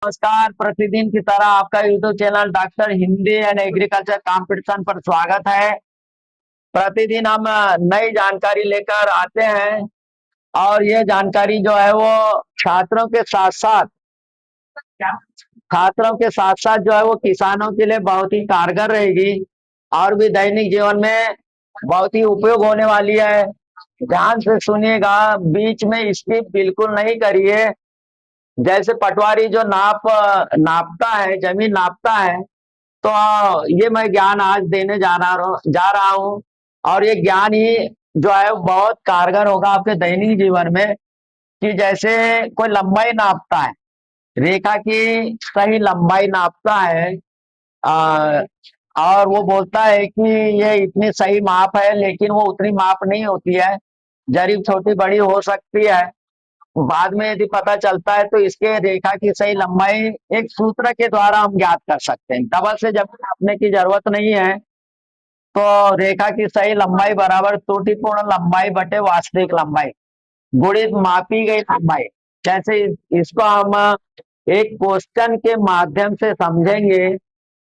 नमस्कार। प्रतिदिन की तरह आपका YouTube channel doctor Hindi and agriculture competition पर स्वागत है। प्रतिदिन हम नई जानकारी लेकर आते हैं और ये जानकारी जो है वो छात्रों के साथ साथ छात्रों के साथ साथ जो है वो किसानों के लिए बहुत ही कारगर रहेगी और भी दैनिक जीवन में बहुत ही उपयोग होने वाली है। ध्यान से सुनिएगा, बीच में स्किप बिल्कुल नहीं करिए। जैसे पटवारी जो नापता है, जमीन नापता है, तो ये मैं ज्ञान आज देने जा रहा हूँ। और ये ज्ञान ही जो है वो बहुत कारगर होगा आपके दैनिक जीवन में। कि जैसे कोई लंबाई नापता है, रेखा की सही लंबाई नापता है, आ, और वो बोलता है कि ये इतनी सही माप है, लेकिन वो उतनी माप नहीं होती है, जरीब छोटी बड़ी हो सकती है। बाद में यदि पता चलता है तो इसके रेखा की सही लंबाई एक सूत्र के द्वारा हम ज्ञात कर सकते हैं। डबल से जब नापने की जरूरत नहीं है। तो रेखा की सही लंबाई बराबर त्रुटिपूर्ण लंबाई बटे वास्तविक लंबाई गुणित मापी गई लंबाई। जैसे इसको हम एक क्वेश्चन के माध्यम से समझेंगे।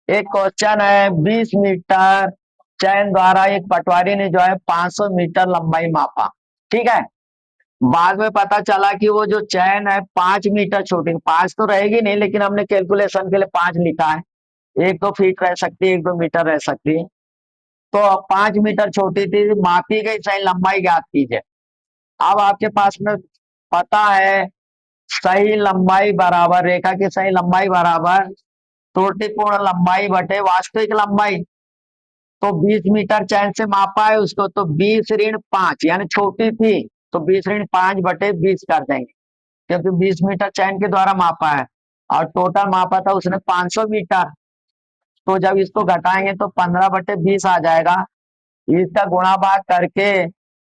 एक क्वेश्चन है, 20 मीटर चैन द्वारा एक पटवारी ने जो है 500 मीटर लंबाई मापा। ठीक है। बाद में पता चला कि वो जो चैन है 5 मीटर छोटी, 5 तो रहेगी नहीं, लेकिन हमने कैलकुलेशन के लिए 5 लिखा है। 1-2 फीट रह सकती है, 1-2 मीटर रह सकती है। तो 5 मीटर छोटी थी, मापी गई सही लंबाई ज्ञात कीजिए। अब आपके पास में पता है सही लंबाई बराबर, रेखा की सही लंबाई बराबर त्रुटिपूर्ण लंबाई बटे वास्तविक लंबाई। तो 20 मीटर चैन से मापा है उसको, तो 20-5 यानी छोटी थी, तो 20-5 बटे 20 कर देंगे, क्योंकि 20 मीटर चैन के द्वारा मापा है और टोटल मापा था उसने 500 मीटर। तो जब इसको घटाएंगे तो 15/20 आ जाएगा। इसका गुणा भाग करके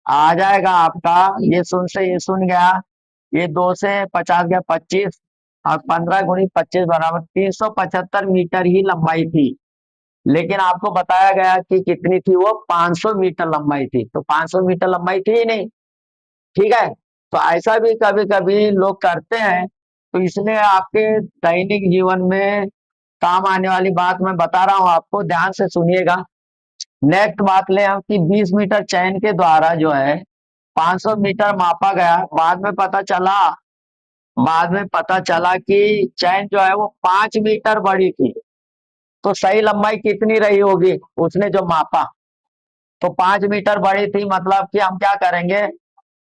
आ जाएगा आपका, ये शून्य से ये शून्य गया, ये 2 से 50 गया 25, और 15 × 25 बराबर 375 मीटर ही लंबाई थी। लेकिन आपको बताया गया कि कितनी थी, वो 500 मीटर लंबाई थी, तो 500 मीटर लंबाई थी ही नहीं। ठीक है। तो ऐसा भी कभी कभी लोग करते हैं। तो इसलिए आपके दैनिक जीवन में काम आने वाली बात मैं बता रहा हूं आपको, ध्यान से सुनिएगा। नेक्स्ट बात ले हम कि 20 मीटर चैन के द्वारा जो है 500 मीटर मापा गया। बाद में पता चला कि चैन जो है वो 5 मीटर बड़ी थी। तो सही लंबाई कितनी रही होगी उसने जो मापा, तो 5 मीटर बड़ी थी, मतलब कि हम क्या करेंगे,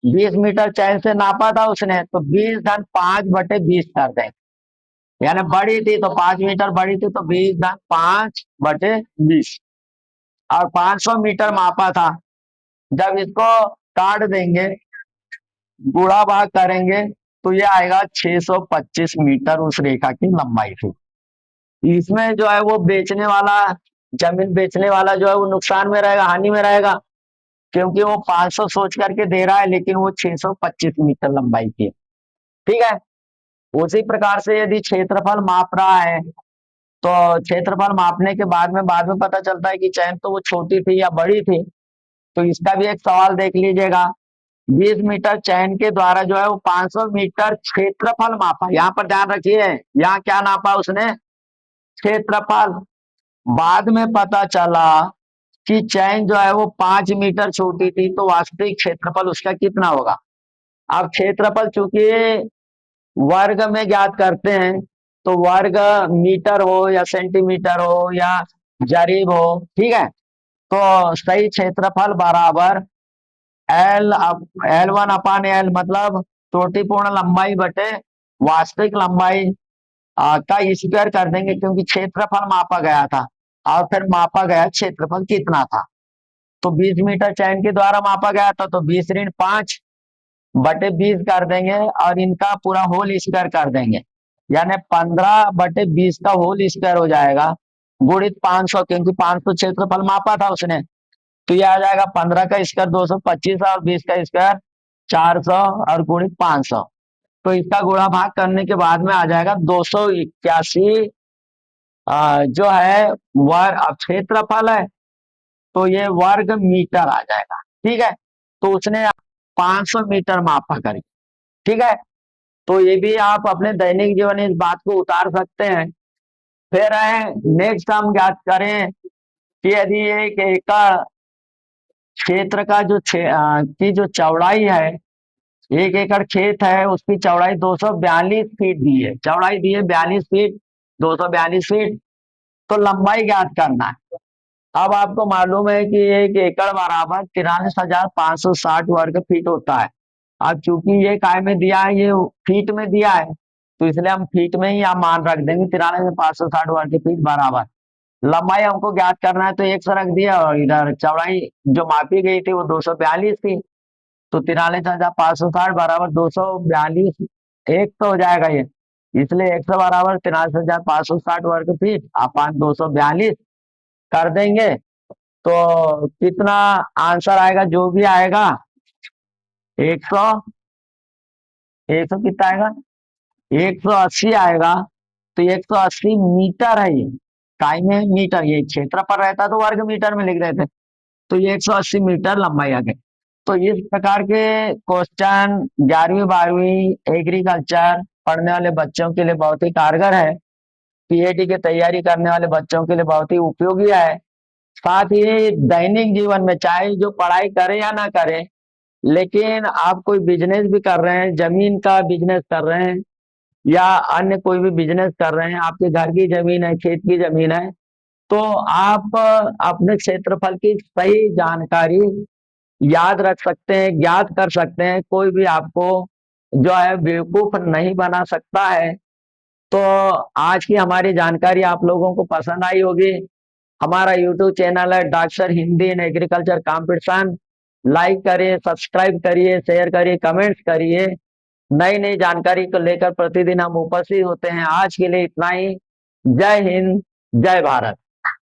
20 मीटर चैन से नापा था उसने, तो 20-5/20 कर देंगे। यानी बड़ी थी तो 5 मीटर बड़ी थी, तो 20-5/20। और 500 मीटर मापा था। जब इसको काट देंगे, गुणा भाग करेंगे, तो ये आएगा 625 मीटर उस रेखा की लंबाई थी। इसमें जो है वो बेचने वाला, जमीन बेचने वाला जो है वो नुकसान में रहेगा, हानि में रहेगा, क्योंकि वो 500 सोच करके दे रहा है, लेकिन वो 625 मीटर लंबाई की है। ठीक है। उसी प्रकार से यदि क्षेत्रफल माप रहा है, तो क्षेत्रफल मापने के बाद में पता चलता है कि चैन तो वो छोटी थी या बड़ी थी। तो इसका भी एक सवाल देख लीजिएगा। 20 मीटर चैन के द्वारा जो है वो 500 मीटर क्षेत्रफल मापा। यहाँ पर ध्यान रखिए, यहाँ क्या नापा उसने, क्षेत्रफल। बाद में पता चला कि चैन जो है वो 5 मीटर छोटी थी, तो वास्तविक क्षेत्रफल उसका कितना होगा। अब क्षेत्रफल चूंकि वर्ग में ज्ञात करते हैं, तो वर्ग मीटर हो या सेंटीमीटर हो या जरीब हो, ठीक है। तो सही क्षेत्रफल बराबर L1/L, मतलब त्रुटिपूर्ण लंबाई बटे वास्तविक लंबाई का स्क्वायर कर देंगे, क्योंकि क्षेत्रफल मापा गया था और फिर मापा गया क्षेत्रफल कितना था। तो 20 मीटर चैन के द्वारा मापा गया था, तो 20-5/20 कर देंगे और इनका पूरा होल स्क्वायर कर देंगे, यानी 15/20 का होल स्क्वायर हो जाएगा, गुणित 500, क्योंकि 500 क्षेत्रफल मापा था उसने। तो ये आ जाएगा 15 का स्क्वायर 225 और 20 का स्क्वायर 400 और गुणित 500। तो इसका गुणा भाग करने के बाद में आ जाएगा 281 जो है वर्ग। अब क्षेत्रफल है तो ये वर्ग मीटर आ जाएगा। ठीक है। तो उसने 500 मीटर मापा करी। ठीक है। तो ये भी आप अपने दैनिक जीवन में इस बात को उतार सकते हैं। फिर है नेक्स्ट हम ज्ञात करें कि यदि एक एकड़ क्षेत्र का की जो चौड़ाई है, 1 एकड़ खेत है, उसकी चौड़ाई 242 फीट दी है, चौड़ाई दी है 42 फीट, 242 फीट। तो लंबाई ज्ञात करना है। अब आपको मालूम है कि 1 एकड़ बराबर 43,560 वर्ग फीट होता है। अब चूंकि ये काय में दिया है, ये फीट में दिया है, तो इसलिए हम फीट में ही आप मान रख देंगे 43,560 वर्ग फीट बराबर। लंबाई हमको ज्ञात करना है, तो 100 रख दिया, और इधर चौड़ाई जो मापी गई थी वो 242 थी, तो 43,560 बराबर 242 एक तो हो जाएगा ये, इसलिए 100 बराबर 43,560 वर्ग फीट अपान 242 कर देंगे। तो कितना आंसर आएगा, जो भी आएगा 100, 100 कितना आएगा, 180 आएगा। तो 180 मीटर है ये, काय में मीटर, ये क्षेत्र पर रहता तो वर्ग मीटर में लिख देते, तो ये 180 मीटर लंबाई आ गई। तो इस प्रकार के क्वेश्चन 11वीं 12वीं एग्रीकल्चर पढ़ने वाले बच्चों के लिए बहुत ही कारगर है, पीएटी की तैयारी करने वाले बच्चों के लिए बहुत ही उपयोगी है। साथ ही दैनिक जीवन में चाहे जो पढ़ाई करे या ना करे, लेकिन आप कोई बिजनेस भी कर रहे हैं, जमीन का बिजनेस कर रहे हैं या अन्य कोई भी बिजनेस कर रहे हैं, आपके घर की जमीन है, खेत की जमीन है, तो आप अपने क्षेत्रफल की सही जानकारी याद रख सकते हैं, ज्ञात कर सकते हैं। कोई भी आपको जो है बेवकूफ नहीं बना सकता है। तो आज की हमारी जानकारी आप लोगों को पसंद आई होगी। हमारा यूट्यूब चैनल है doctor Hindi in agriculture competition. Like करिए, सब्सक्राइब करिए, शेयर करिए, कमेंट्स करिए। नई नई जानकारी को लेकर प्रतिदिन हम उपस्थित होते हैं। आज के लिए इतना ही। जय हिंद, जय भारत।